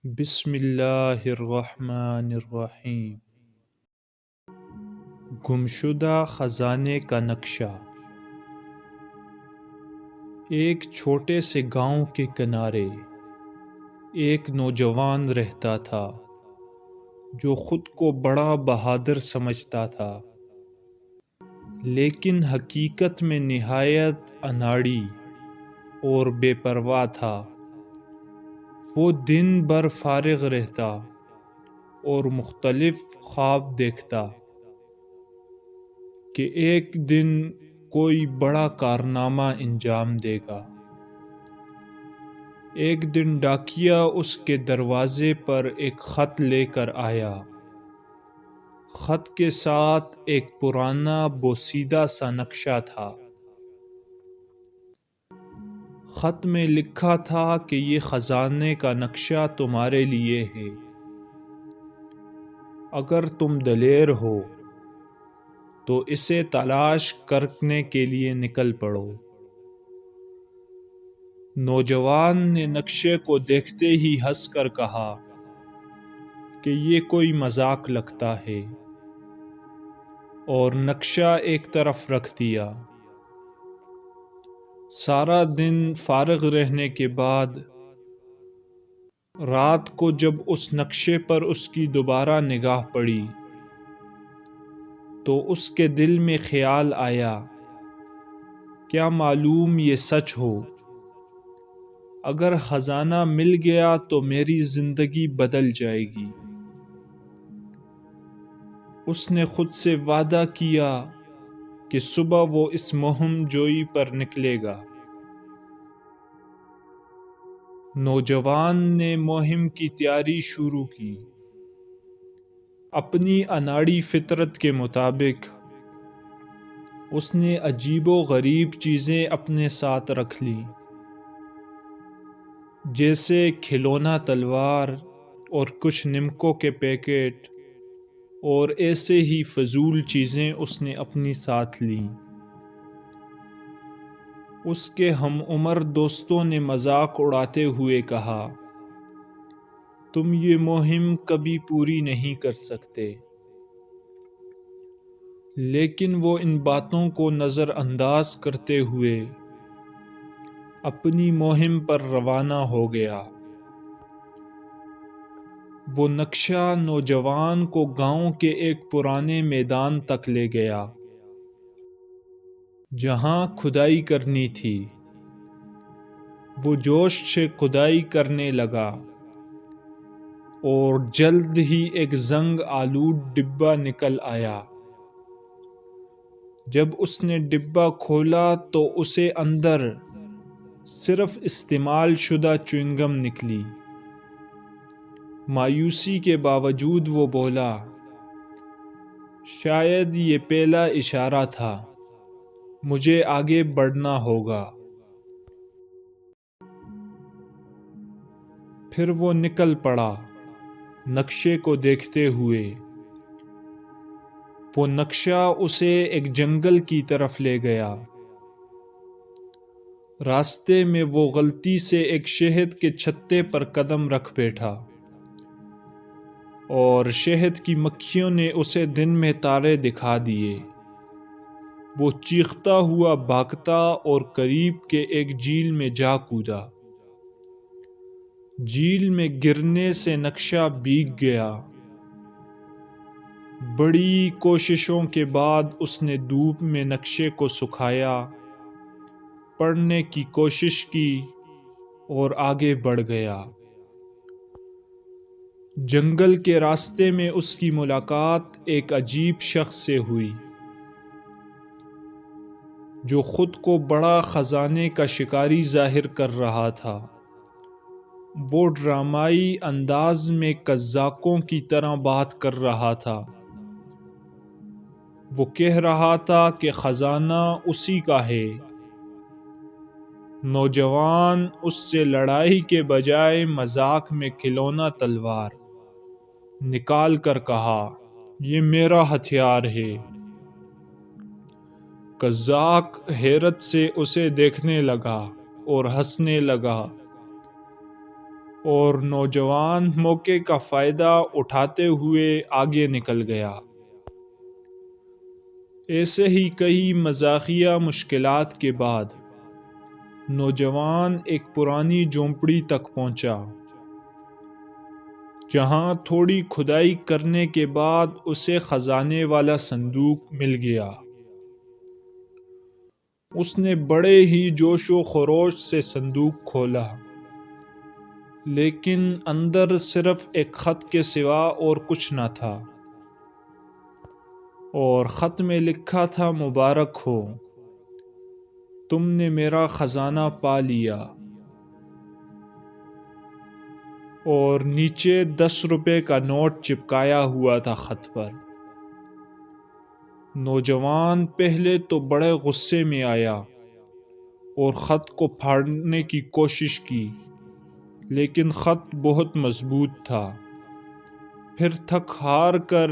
بسم اللہ الرحمن الرحیم۔ گمشدہ خزانے کا نقشہ۔ ایک چھوٹے سے گاؤں کے کنارے ایک نوجوان رہتا تھا جو خود کو بڑا بہادر سمجھتا تھا، لیکن حقیقت میں نہایت اناڑی اور بے پرواہ تھا۔ وہ دن بھر فارغ رہتا اور مختلف خواب دیکھتا کہ ایک دن کوئی بڑا کارنامہ انجام دے گا۔ ایک دن ڈاکیا اس کے دروازے پر ایک خط لے کر آیا۔ خط کے ساتھ ایک پرانا بوسیدہ سا نقشہ تھا۔ خط میں لکھا تھا کہ یہ خزانے کا نقشہ تمہارے لیے ہے۔ اگر تم دلیر ہو تو اسے تلاش کرنے کے لیے نکل پڑو۔ نوجوان نے نقشے کو دیکھتے ہی ہنس کر کہا کہ یہ کوئی مذاق لگتا ہے، اور نقشہ ایک طرف رکھ دیا۔ سارا دن فارغ رہنے کے بعد رات کو جب اس نقشے پر اس کی دوبارہ نگاہ پڑی تو اس کے دل میں خیال آیا، کیا معلوم یہ سچ ہو؟ اگر خزانہ مل گیا تو میری زندگی بدل جائے گی۔ اس نے خود سے وعدہ کیا کہ صبح وہ اس مہم جوئی پر نکلے گا۔ نوجوان نے مہم کی تیاری شروع کی۔ اپنی اناڑی فطرت کے مطابق اس نے عجیب و غریب چیزیں اپنے ساتھ رکھ لیں، جیسے کھلونا تلوار اور کچھ نمکوں کے پیکٹ، اور ایسے ہی فضول چیزیں اس نے اپنی ساتھ لیں۔ اس کے ہم عمر دوستوں نے مذاق اڑاتے ہوئے کہا، تم یہ مہم کبھی پوری نہیں کر سکتے، لیکن وہ ان باتوں کو نظر انداز کرتے ہوئے اپنی مہم پر روانہ ہو گیا۔ وہ نقشہ نوجوان کو گاؤں کے ایک پرانے میدان تک لے گیا جہاں کھدائی کرنی تھی۔ وہ جوش سے کھدائی کرنے لگا اور جلد ہی ایک زنگ آلود ڈبہ نکل آیا۔ جب اس نے ڈبہ کھولا تو اسے اندر صرف استعمال شدہ چوئنگم نکلی۔ مایوسی کے باوجود وہ بولا، شاید یہ پہلا اشارہ تھا، مجھے آگے بڑھنا ہوگا۔ پھر وہ نکل پڑا نقشے کو دیکھتے ہوئے۔ وہ نقشہ اسے ایک جنگل کی طرف لے گیا۔ راستے میں وہ غلطی سے ایک شہد کے چھتے پر قدم رکھ بیٹھا، اور شہد کی مکھیوں نے اسے دن میں تارے دکھا دیے۔ وہ چیختا ہوا بھاگتا اور قریب کے ایک جھیل میں جا کودا۔ جھیل میں گرنے سے نقشہ بھیگ گیا۔ بڑی کوششوں کے بعد اس نے دھوپ میں نقشے کو سکھایا، پڑھنے کی کوشش کی اور آگے بڑھ گیا۔ جنگل کے راستے میں اس کی ملاقات ایک عجیب شخص سے ہوئی جو خود کو بڑا خزانے کا شکاری ظاہر کر رہا تھا۔ وہ ڈرامائی انداز میں قزاقوں کی طرح بات کر رہا تھا۔ وہ کہہ رہا تھا کہ خزانہ اسی کا ہے۔ نوجوان اس سے لڑائی کے بجائے مذاق میں کھلونا تلوار نکال کر کہا، یہ میرا ہتھیار ہے۔ قزاق حیرت سے اسے دیکھنے لگا اور ہنسنے لگا۔ اور نوجوان موقع کا فائدہ اٹھاتے ہوئے آگے نکل گیا۔ ایسے ہی کئی مزاحیہ مشکلات کے بعد نوجوان ایک پرانی جھونپڑی تک پہنچا، جہاں تھوڑی کھدائی کرنے کے بعد اسے خزانے والا صندوق مل گیا۔ اس نے بڑے ہی جوش و خروش سے صندوق کھولا، لیکن اندر صرف ایک خط کے سوا اور کچھ نہ تھا، اور خط میں لکھا تھا: مبارک ہو، تم نے میرا خزانہ پا لیا۔ اور نیچے 10 روپے کا نوٹ چپکایا ہوا تھا خط پر۔ نوجوان پہلے تو بڑے غصے میں آیا اور خط کو پھاڑنے کی کوشش کی، لیکن خط بہت مضبوط تھا۔ پھر تھک ہار کر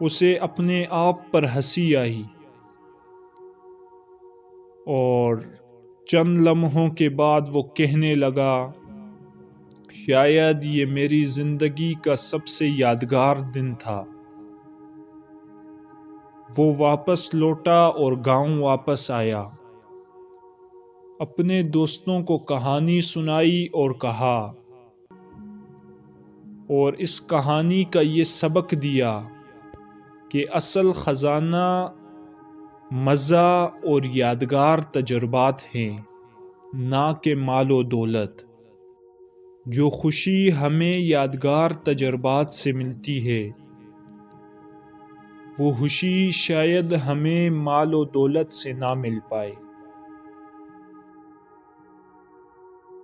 اسے اپنے آپ پر ہنسی آئی، اور چند لمحوں کے بعد وہ کہنے لگا: شاید یہ میری زندگی کا سب سے یادگار دن تھا۔ وہ واپس لوٹا اور گاؤں واپس آیا، اپنے دوستوں کو کہانی سنائی اور کہا، اور اس کہانی کا یہ سبق دیا کہ اصل خزانہ مزہ اور یادگار تجربات ہیں، نہ کہ مال و دولت۔ جو خوشی ہمیں یادگار تجربات سے ملتی ہے، وہ خوشی شاید ہمیں مال و دولت سے نہ مل پائے۔